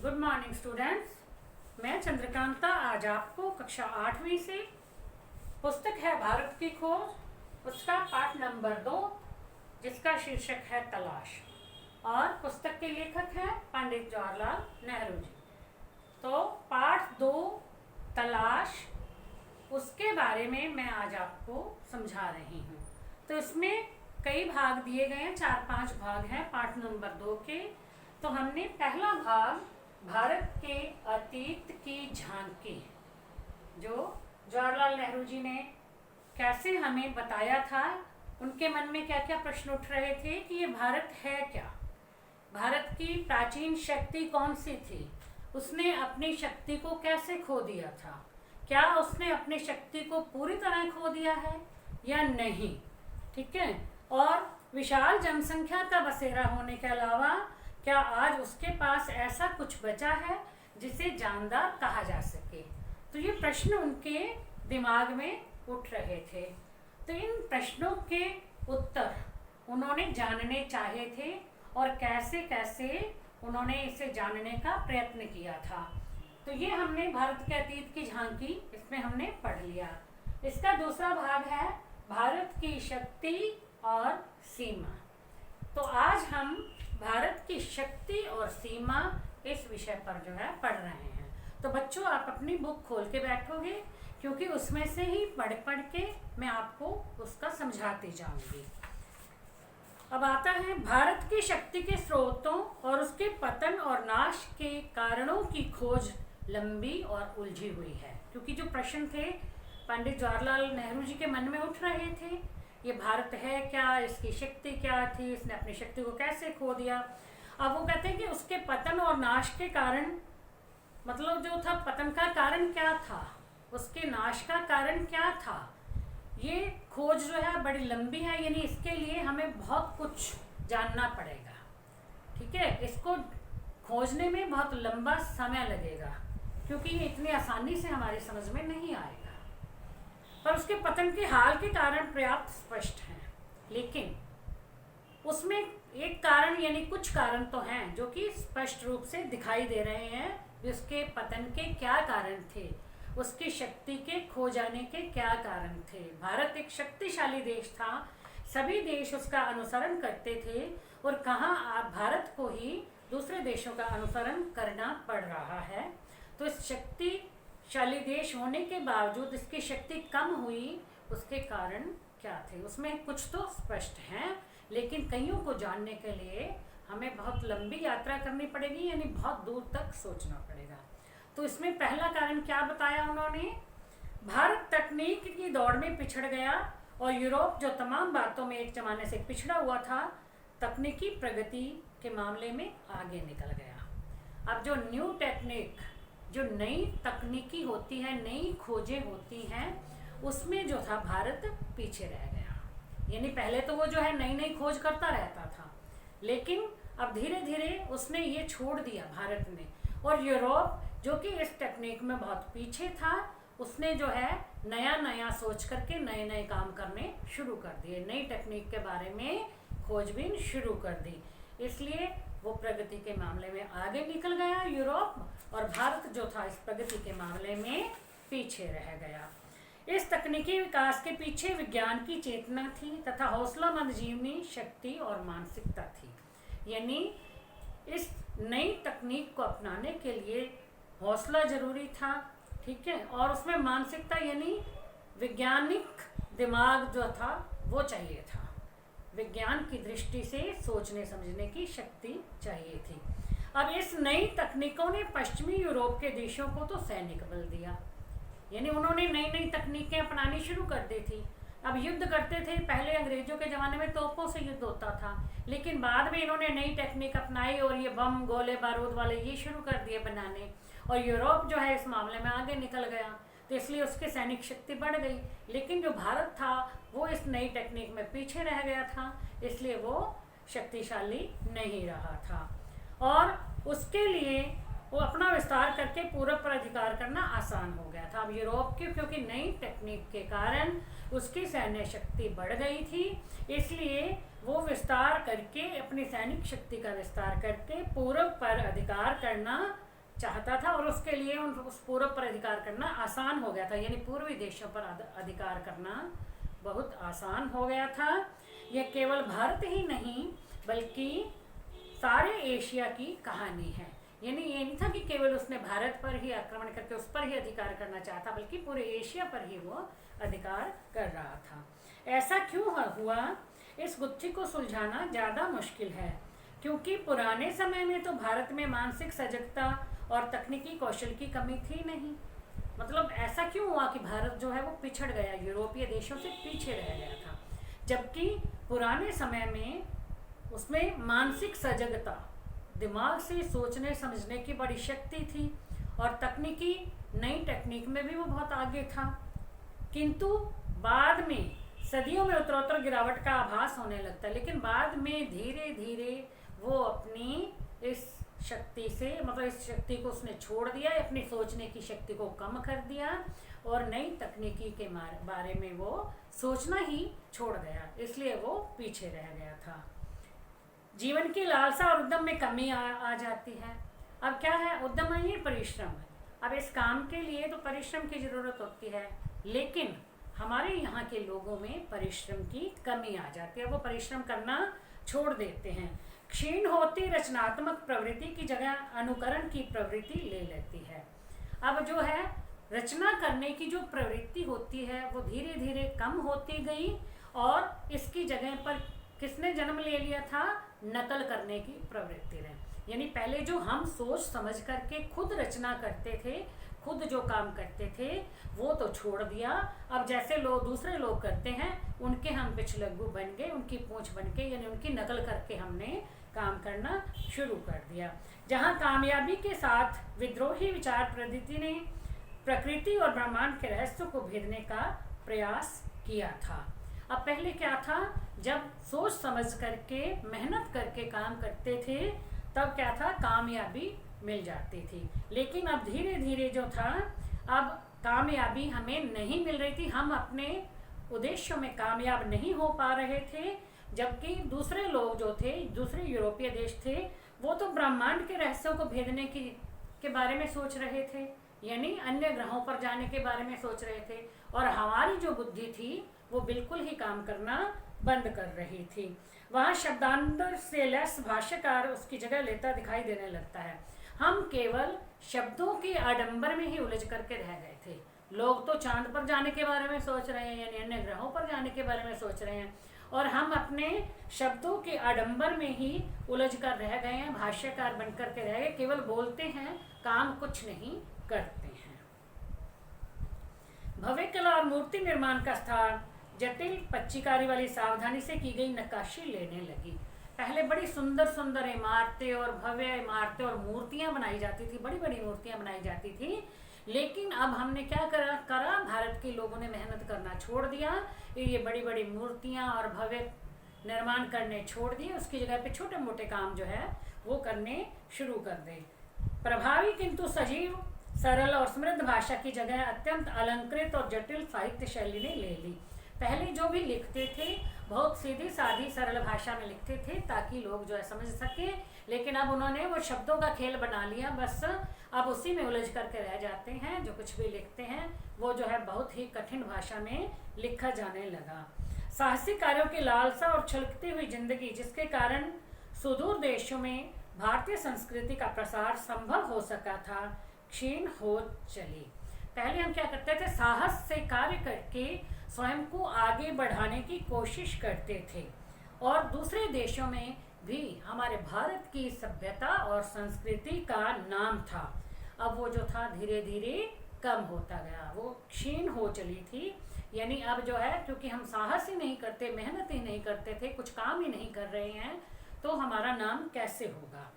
Good morning students. मैं चंद्रकांता आज आपको कक्षा 8वीं से पुस्तक है भारत की खोज, उसका पाठ नंबर 2 जिसका शीर्षक है तलाश, और पुस्तक के लेखक हैं पंडित जवाहरलाल नेहरू जी। तो पाठ 2 तलाश, उसके बारे में मैं आज आपको समझा रही हूँ। तो इसमें कई भाग दिए गए हैं, 4-5 भाग हैं पाठ नंबर 2 के। तो हमने पहला भाग भारत के अतीत की झांकी, जो जवाहरलाल नेहरू जी ने कैसे हमें बताया था, उनके मन में क्या क्या प्रश्न उठ रहे थे कि ये भारत है क्या, भारत की प्राचीन शक्ति कौन सी थी, उसने अपनी शक्ति को कैसे खो दिया था, क्या उसने अपनी शक्ति को पूरी तरह खो दिया है या नहीं, ठीक है। और विशाल जनसंख्या का बसेरा होने के अलावा क्या आज उसके पास ऐसा कुछ बचा है जिसे जानदार कहा जा सके। तो ये प्रश्न उनके दिमाग में उठ रहे थे। तो इन प्रश्नों के उत्तर उन्होंने जानने चाहे थे और कैसे कैसे उन्होंने इसे जानने का प्रयत्न किया था। तो ये हमने भारत के अतीत की झांकी, इसमें हमने पढ़ लिया। इसका दूसरा भाग है भारत की शक्ति और सीमा। तो आज हम भारत की शक्ति और सीमा इस विषय पर जो है पढ़ रहे हैं। तो बच्चों, आप अपनी बुक खोल के बैठोगे, क्योंकि उसमें से ही पढ़ पढ़ के मैं आपको उसका समझाती जाऊंगी। अब आता है भारत की शक्ति के स्रोतों और उसके पतन और नाश के कारणों की खोज लंबी और उलझी हुई है। क्योंकि जो प्रश्न थे पंडित जवाहरलाल नेहरू जी के मन में उठ रहे थे, ये भारत है क्या, इसकी शक्ति क्या थी, इसने अपनी शक्ति को कैसे खो दिया। अब वो कहते हैं कि उसके पतन और नाश के कारण, मतलब जो था पतन का कारण क्या था, उसके नाश का कारण क्या था, ये खोज जो है बड़ी लंबी है, यानी इसके लिए हमें बहुत कुछ जानना पड़ेगा, ठीक है। इसको खोजने में बहुत लंबा समय लगेगा, क्योंकि ये इतनी आसानी से हमारी समझ में नहीं आएगा। पर उसके पतन के हाल के कारण पर्याप्त स्पष्ट हैं, लेकिन उसमें एक कारण यानी कुछ कारण तो हैं जो कि स्पष्ट रूप से दिखाई दे रहे हैं। उसके पतन के क्या कारण थे, उसकी शक्ति के खो जाने के क्या कारण थे। भारत एक शक्तिशाली देश था, सभी देश उसका अनुसरण करते थे, और कहाँ भारत को ही दूसरे देशों का अनुसरण करना पड़ रहा है। तो इस शक्तिशाली देश होने के बावजूद इसकी शक्ति कम हुई, उसके कारण क्या थे, उसमें कुछ तो स्पष्ट हैं, लेकिन कईयों को जानने के लिए हमें बहुत लंबी यात्रा करनी पड़ेगी, यानी बहुत दूर तक सोचना पड़ेगा। तो इसमें पहला कारण क्या बताया उन्होंने, भारत तकनीक की दौड़ में पिछड़ गया और यूरोप जो तमाम बातों में एक जमाने से पिछड़ा हुआ था, तकनीकी प्रगति के मामले में आगे निकल गया। अब जो न्यू टेक्निक, जो नई तकनीकी होती है, नई खोजें होती हैं, उसमें जो था भारत पीछे रह गया। यानी पहले तो वो जो है नई नई खोज करता रहता था, लेकिन अब धीरे धीरे उसने ये छोड़ दिया भारत ने, और यूरोप जो कि इस टेक्निक में बहुत पीछे था, उसने जो है नया नया सोच करके नए नए काम करने शुरू कर दिए, नई टेक्निक के बारे में खोजबीन शुरू कर दी। इसलिए वो प्रगति के मामले में आगे निकल गया यूरोप, और भारत जो था इस प्रगति के मामले में पीछे रह गया। इस तकनीकी विकास के पीछे विज्ञान की चेतना थी तथा हौसलामंद जीवनी शक्ति और मानसिकता थी। यानी इस नई तकनीक को अपनाने के लिए हौसला जरूरी था, ठीक है, और उसमें मानसिकता यानी वैज्ञानिक दिमाग जो था वो चाहिए था, विज्ञान की दृष्टि से सोचने समझने की शक्ति चाहिए थी। अब इस नई तकनीकों ने पश्चिमी यूरोप के देशों को तो सैनिक बल दिया, यानी उन्होंने नई नई तकनीकें अपनानी शुरू कर दी थी। अब युद्ध करते थे, पहले अंग्रेजों के ज़माने में तोपों से युद्ध होता था, लेकिन बाद में इन्होंने नई टेक्निक अपनाई और ये बम गोले बारूद वाले ये शुरू कर दिए बनाने, और यूरोप जो है इस मामले में आगे निकल गया, तो इसलिए उसकी सैनिक शक्ति बढ़ गई। लेकिन जो भारत था वो इस नई टेक्निक में पीछे रह गया था, इसलिए वो शक्तिशाली नहीं रहा था, और उसके लिए वो अपना विस्तार करके पूरब पर अधिकार करना आसान हो गया था। अब यूरोप की क्योंकि नई टेक्निक के कारण उसकी सैन्य शक्ति बढ़ गई थी, इसलिए वो विस्तार करके अपनी सैनिक शक्ति का विस्तार करके पूरब पर अधिकार करना चाहता था और उसके लिए उस पूर्व पर अधिकार करना आसान हो गया था, यानी पूर्वी देशों पर अधिकार करना बहुत आसान हो गया था। यह केवल भारत ही नहीं बल्कि सारे एशिया की कहानी है। यानी ये नहीं था कि केवल उसने भारत पर ही आक्रमण करके उस पर ही अधिकार करना चाहता, बल्कि पूरे एशिया पर ही वो अधिकार कर रहा था। ऐसा क्यों हुआ, इस गुत्थी को सुलझाना ज़्यादा मुश्किल है, क्योंकि पुराने समय में तो भारत में मानसिक सजगता और तकनीकी कौशल की कमी थी नहीं। मतलब ऐसा क्यों हुआ कि भारत जो है वो पिछड़ गया, यूरोपीय देशों से पीछे रह गया था, जबकि पुराने समय में उसमें मानसिक सजगता, दिमाग से सोचने समझने की बड़ी शक्ति थी और तकनीकी नई टेक्निक में भी वो बहुत आगे था। किंतु बाद में सदियों में उत्तरोत्तर गिरावट का आभास होने लगता है, लेकिन बाद में धीरे धीरे वो अपनी इस शक्ति से, मतलब इस शक्ति को उसने छोड़ दिया, अपनी सोचने की शक्ति को कम कर दिया और नई तकनीकी के बारे में वो सोचना ही छोड़ गया, इसलिए वो पीछे रह गया था। जीवन की लालसा और उद्यम में कमी आ जाती है। अब क्या है, उद्यम है, परिश्रम है। अब इस काम के लिए तो परिश्रम की ज़रूरत होती है, लेकिन हमारे यहाँ के लोगों में परिश्रम की कमी आ जाती है, वो परिश्रम करना छोड़ देते हैं। क्षीण होती रचनात्मक प्रवृत्ति की जगह अनुकरण की प्रवृत्ति ले लेती है। अब जो है रचना करने की जो प्रवृत्ति होती है वो धीरे धीरे कम होती गई और इसकी जगह पर किसने जन्म ले लिया था, नकल करने की प्रवृत्ति ने। यानी पहले जो हम सोच समझ करके खुद रचना करते थे, खुद जो काम करते थे वो तो छोड़ दिया। अब जैसे लोग दूसरे लोग करते हैं उनके हम पिछलग्गू बन गए, उनकी पूंछ बन के, यानी उनकी नकल करके हमने काम करना शुरू कर दिया। जहाँ कामयाबी के साथ विद्रोही विचार पद्धति ने प्रकृति और ब्रह्मांड के रहस्य को भेदने का प्रयास किया था। अब पहले क्या था, जब सोच समझ करके मेहनत करके काम करते थे तब क्या था, कामयाबी मिल जाती थी। लेकिन अब धीरे धीरे जो था, अब कामयाबी हमें नहीं मिल रही थी, हम अपने उद्देश्यों में कामयाब नहीं हो पा रहे थे, जबकि दूसरे लोग जो थे, दूसरे यूरोपीय देश थे, वो तो ब्रह्मांड के रहस्यों को भेदने के बारे में सोच रहे थे, यानी अन्य ग्रहों पर जाने के बारे में सोच रहे थे, और हमारी जो बुद्धि थी वो बिल्कुल ही काम करना बंद कर रही थी। वहाँ शब्दांतर से लैस भाष्यकार उसकी जगह लेता दिखाई देने लगता है। हम केवल शब्दों के आडंबर में ही उलझ करके रह गए थे। लोग तो चांद पर जाने के बारे में सोच रहे हैं, यानी अन्य ग्रहों पर जाने के बारे में सोच रहे हैं, और हम अपने शब्दों के आडंबर में ही उलझ कर रह गए हैं, भाष्यकार बन करके रह गए, केवल बोलते हैं, काम कुछ नहीं करते हैं। भव्य कला और मूर्ति निर्माण का स्थान जटिल पच्चीकारी वाली सावधानी से की गई नक्काशी लेने लगी। पहले बड़ी सुंदर सुंदर इमारतें और भव्य इमारतें और मूर्तियां बनाई जाती थी, बड़ी बड़ी मूर्तियां बनाई जाती थी, लेकिन अब हमने क्या करा, भारत के लोगों ने मेहनत करना छोड़ दिया, ये बड़ी बड़ी मूर्तियां और भव्य निर्माण करने छोड़ दिए, उसकी जगह पे छोटे मोटे काम जो है वो करने शुरू कर दे। प्रभावी किंतु सजीव, सरल और समृद्ध भाषा की जगह अत्यंत अलंकृत और जटिल साहित्य शैली ने ले ली। पहले जो भी लिखते थे बहुत सीधी सादी सरल भाषा में लिखते थे ताकि लोग जो है समझ सके, लेकिन अब उन्होंने वो शब्दों का खेल बना लिया, बस अब उसी में उलझ करके रह जाते हैं। जो कुछ भी लिखते हैं वो जो है बहुत ही कठिन भाषा में लिखा जाने लगा। साहसिक कार्यों की लालसा और छलकती हुई जिंदगी, जिसके कारण सुदूर देशों में भारतीय संस्कृति का प्रसार संभव हो सका था, क्षीण हो चली। पहले हम क्या करते थे, साहस से कार्य करके स्वयं को आगे बढ़ाने की कोशिश करते थे, और दूसरे देशों में भी हमारे भारत की सभ्यता और संस्कृति का नाम था। अब वो जो था धीरे धीरे कम होता गया, वो क्षीण हो चली थी। यानी अब जो है, क्योंकि हम साहस ही नहीं करते, मेहनत ही नहीं करते थे, कुछ काम ही नहीं कर रहे हैं, तो हमारा नाम कैसे होगा।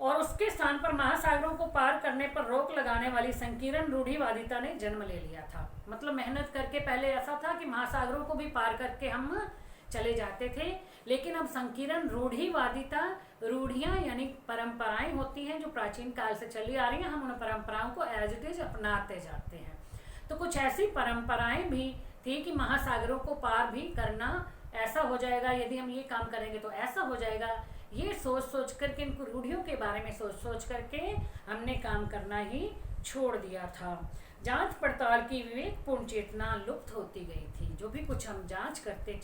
और उसके स्थान पर महासागरों को पार करने पर रोक लगाने वाली संकीर्ण रूढ़िवादिता ने जन्म ले लिया था। मतलब मेहनत करके पहले ऐसा था कि महासागरों को भी पार करके हम चले जाते थे, लेकिन अब संकीर्ण रूढ़िवादिता, रूढ़ियाँ यानी परंपराएं होती हैं जो प्राचीन काल से चली आ रही हैं, हम उन परंपराओं को एज इट इज अपनाते जाते हैं। तो कुछ ऐसी परंपराएं भी थी कि महासागरों को पार भी करना ऐसा हो जाएगा, यदि हम ये काम करेंगे तो ऐसा हो जाएगा, ये सोच सोच करके, इन रूढ़ियों के बारे में सोच सोच करके हमने काम करना ही छोड़ दिया था। जांच पड़ताल की विवेकपूर्ण चेतना लुप्त होती गई थी। जो भी कुछ हम जांच करते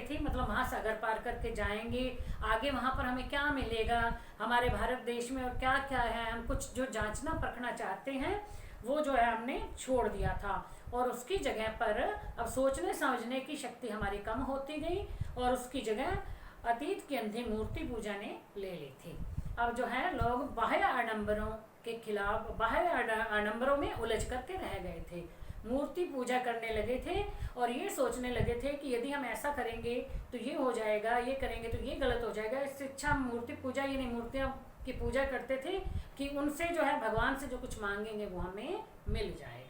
थे, मतलब वहाँ सागर पार करके जाएंगे, आगे वहाँ पर हमें क्या मिलेगा हमारे भारत देश में और क्या क्या है, हम कुछ जो जांचना परखना चाहते हैं वो जो है हमने छोड़ दिया था। और उसकी जगह पर अब सोचने समझने की शक्ति हमारी कम होती गई और उसकी जगह अतीत की अंधी मूर्ति पूजा ने ले ली थी। अब जो है लोग बाह्य आडंबरों के खिलाफ, बाह्य आडंबरों में उलझ करके रह गए थे, मूर्ति पूजा करने लगे थे और ये सोचने लगे थे कि यदि हम ऐसा करेंगे तो ये हो जाएगा, ये करेंगे तो ये गलत हो जाएगा। इससे अच्छा मूर्ति पूजा, यानी मूर्तियाँ की पूजा करते थे कि उनसे जो है भगवान से जो कुछ मांगेंगे वो हमें मिल जाएगा।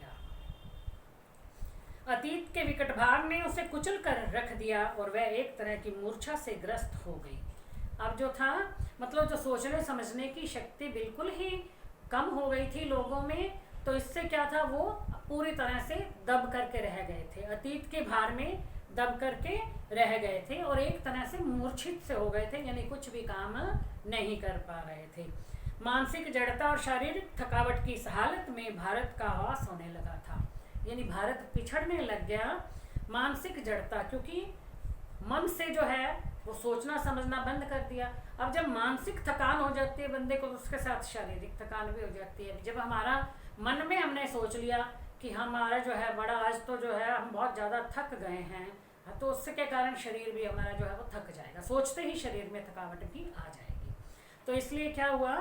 अतीत के विकट भार ने उसे कुचल कर रख दिया और वह एक तरह की मूर्छा से ग्रस्त हो गई। अब जो था, मतलब जो सोचने समझने की शक्ति बिल्कुल ही कम हो गई थी लोगों में, तो इससे क्या था, वो पूरी तरह से दब करके रह गए थे, अतीत के भार में दब करके रह गए थे और एक तरह से मूर्छित से हो गए थे, यानी कुछ भी काम नहीं कर पा रहे थे। मानसिक जड़ता और शारीरिक थकावट की इस हालत में भारत का आवास होने लगा था, यानी भारत पिछड़ने लग गया। मानसिक जड़ता, क्योंकि मन से जो है वो सोचना समझना बंद कर दिया। अब जब मानसिक थकान हो जाती है बंदे को, उसके साथ शारीरिक थकान भी हो जाती है। जब हमारा मन में हमने सोच लिया कि हमारा जो है बड़ा, आज तो जो है हम बहुत ज़्यादा थक गए हैं, तो उससे के कारण शरीर भी हमारा जो है वो थक जाएगा, सोचते ही शरीर में थकावट भी आ जाएगी। तो इसलिए क्या हुआ,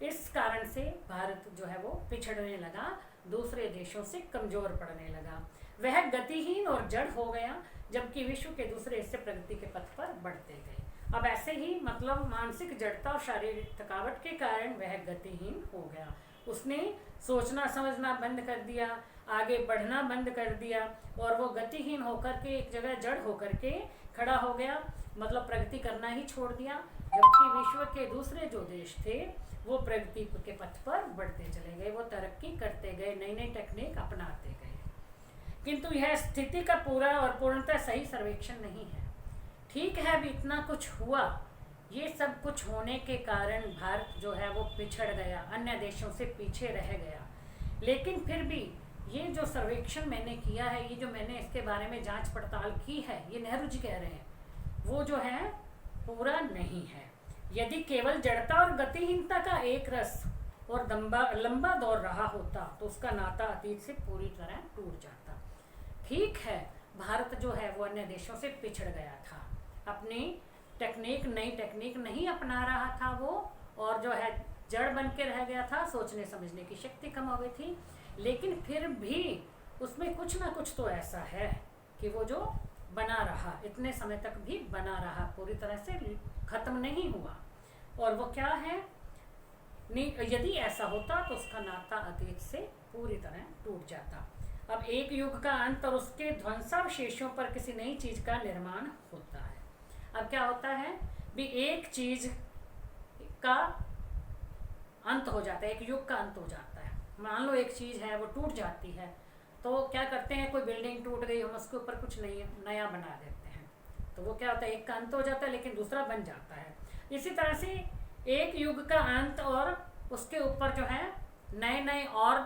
इस कारण से भारत जो है वो पिछड़ने लगा, दूसरे देशों से कमज़ोर पड़ने लगा। वह गतिहीन और जड़ हो गया, जबकि विश्व के दूसरे हिस्से प्रगति के पथ पर बढ़ते गए। अब ऐसे ही, मतलब मानसिक जड़ता और शारीरिक थकावट के कारण वह गतिहीन हो गया। उसने सोचना समझना बंद कर दिया, आगे बढ़ना बंद कर दिया और वो गतिहीन होकर के एक जगह जड़ होकर के खड़ा हो गया, मतलब प्रगति करना ही छोड़ दिया। जबकि विश्व के दूसरे जो देश थे वो प्रगति के पथ पर बढ़ते चले गए, वो तरक्की करते गए, नई नई टेक्निक अपनाते गए। किंतु यह स्थिति का पूरा और पूर्णतः सही सर्वेक्षण नहीं है। ठीक है, अभी इतना कुछ हुआ, ये सब कुछ होने के कारण भारत जो है वो पिछड़ गया, अन्य देशों से पीछे रह गया। लेकिन फिर भी ये जो सर्वेक्षण मैंने किया है, ये जो मैंने इसके बारे में जांच पड़ताल की है, ये नेहरू जी कह रहे हैं, वो जो है पूरा नहीं है। यदि केवल जड़ता और गतिहीनता का एक रस और लंबा दौर रहा होता तो उसका नाता अतीत से पूरी तरह टूट जाता। ठीक है, भारत जो है वो अन्य देशों से पिछड़ गया था, अपनी टेक्निक, नई टेक्निक नहीं अपना रहा था वो, और जो है जड़ बन के रह गया था, सोचने समझने की शक्ति कम हो गई थी। लेकिन फिर भी उसमें कुछ ना कुछ तो ऐसा है कि वो जो बना रहा, इतने समय तक भी बना रहा, पूरी तरह से खत्म नहीं हुआ। और वो क्या है, यदि ऐसा होता तो उसका नाता अतीत से पूरी तरह टूट जाता। अब एक युग का अंत और उसके ध्वंसावशेषों पर किसी नई चीज का निर्माण होता है। अब क्या होता है भी, एक चीज का अंत हो जाता है, एक युग का अंत हो जाता है। मान लो एक चीज है वो टूट जाती है, तो क्या करते हैं, कोई बिल्डिंग टूट गई, हम उसके ऊपर कुछ नया बना देते हैं, तो वो क्या होता है, एक का अंत हो जाता है लेकिन दूसरा बन जाता है। इसी तरह से एक युग का अंत और उसके ऊपर जो है नए नए और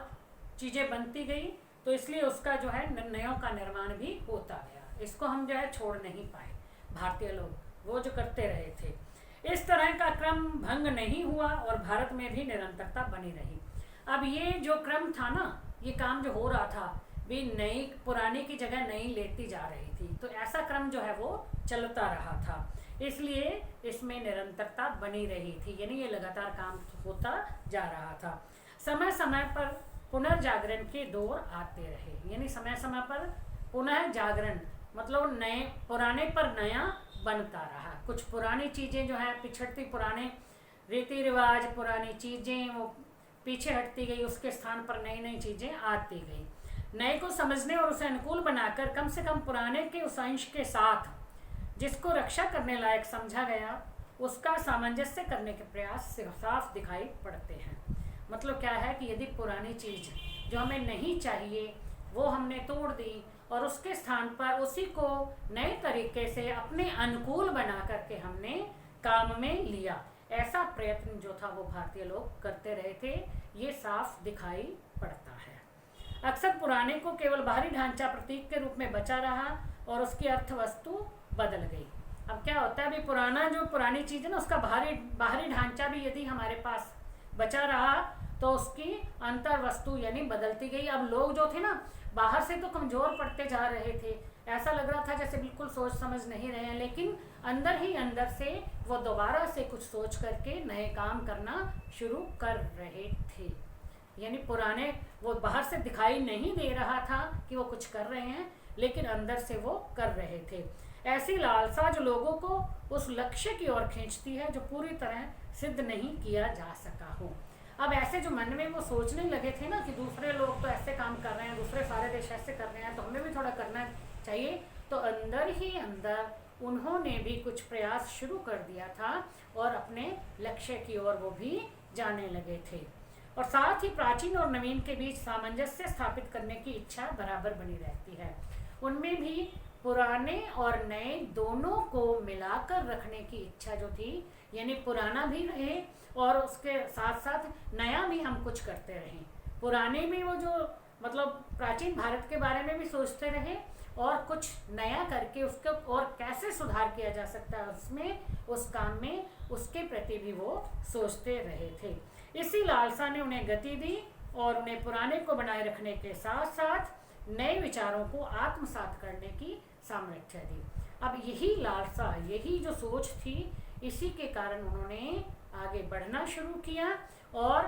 चीज़ें बनती गई, तो इसलिए उसका जो है नयों का निर्माण भी होता गया। इसको हम जो है छोड़ नहीं पाए, भारतीय लोग वो जो करते रहे थे। इस तरह का क्रम भंग नहीं हुआ और भारत में भी निरंतरता बनी रही। अब ये जो क्रम था ना, ये काम जो हो रहा था भी, नई पुरानी की जगह नई लेती जा रही थी, तो ऐसा क्रम जो है वो चलता रहा था, इसलिए इसमें निरंतरता बनी रही थी, यानी ये लगातार काम होता जा रहा था। समय समय पर पुनर्जागरण के दौर आते रहे, यानी समय समय पर पुनः जागरण, मतलब नए पुराने पर नया बनता रहा। कुछ पुरानी चीज़ें जो है पिछड़ती, पुराने रीति रिवाज, पुरानी चीज़ें वो पीछे हटती गई, उसके स्थान पर नई नई चीज़ें आती गई। नए को समझने और उसे अनुकूल बनाकर कम से कम पुराने के उस अंश के साथ जिसको रक्षा करने लायक समझा गया, उसका सामंजस्य करने के प्रयास साफ दिखाई पड़ते हैं। मतलब क्या है कि यदि पुरानी चीज़ जो हमें नहीं चाहिए वो हमने तोड़ दी और उसके स्थान पर उसी को नए तरीके से अपने अनुकूल बना करके हमने काम में लिया। ऐसा प्रयत्न जो था वो भारतीय लोग करते रहे थे, ये साफ दिखाई पड़ता है। अक्सर पुराने को केवल बाहरी ढांचा प्रतीक के रूप में बचा रहा और उसकी अर्थ वस्तु बदल गई। अब क्या होता है, अभी पुराना जो पुरानी चीज़ है ना, उसका बाहरी ढांचा भी यदि हमारे पास बचा रहा तो उसकी अंतर वस्तु यानी बदलती गई। अब लोग जो थे ना, बाहर से तो कमज़ोर पड़ते जा रहे थे, ऐसा लग रहा था जैसे बिल्कुल सोच समझ नहीं रहे हैं, लेकिन अंदर ही अंदर से वो दोबारा से कुछ सोच करके नए काम करना शुरू कर रहे थे। यानी पुराने वो बाहर से दिखाई नहीं दे रहा था कि वो कुछ कर रहे हैं, लेकिन अंदर से वो कर रहे थे। ऐसी लालसा जो लोगों को उस लक्ष्य की ओर खींचती है जो पूरी तरह सिद्ध नहीं किया जा सका हो। अब ऐसे जो मन में वो सोचने लगे थे ना कि दूसरे लोग तो ऐसे काम कर रहे हैं, दूसरे सारे देश ऐसे कर रहे हैं, तो हमें भी थोड़ा करना चाहिए, तो अंदर ही अंदर उन्होंने भी कुछ प्रयास शुरू कर दिया था और अपने लक्ष्य की ओर वो भी जाने लगे थे। और साथ ही प्राचीन और नवीन के बीच सामंजस्य स्थापित करने की इच्छा बराबर बनी रहती है। उनमें भी पुराने और नए दोनों को मिलाकर रखने की इच्छा जो थी, यानी पुराना भी रहे और उसके साथ साथ नया भी हम कुछ करते रहें। पुराने में वो जो मतलब प्राचीन भारत के बारे में भी सोचते रहे और कुछ नया करके उसके और कैसे सुधार किया जा सकता है उसमें, उस काम में, उसके प्रति भी वो सोचते रहे थे। इसी लालसा ने उन्हें गति दी और उन्हें पुराने को बनाए रखने के साथ साथ नए विचारों को आत्मसात करने की सामर्थ्य दी। अब यही लालसा, यही जो सोच थी, इसी के कारण उन्होंने आगे बढ़ना शुरू किया और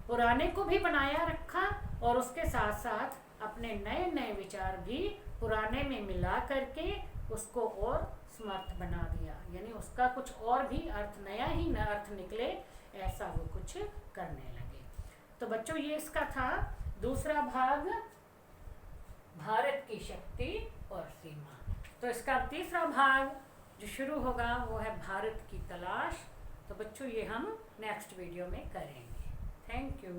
पुराने को भी बनाया रखा और उसके साथ साथ अपने नए नए विचार भी पुराने में मिला करके उसको और समर्थ बना दिया, यानी उसका कुछ और भी अर्थ, नया ही न अर्थ निकले, ऐसा वो कुछ करने लगे। तो बच्चों ये इसका था दूसरा भाग, भारत की शक्ति और सीमा। तो इसका तीसरा भाग जो शुरू होगा वो है भारत की तलाश। तो बच्चों ये हम नेक्स्ट वीडियो में करेंगे। Thank you.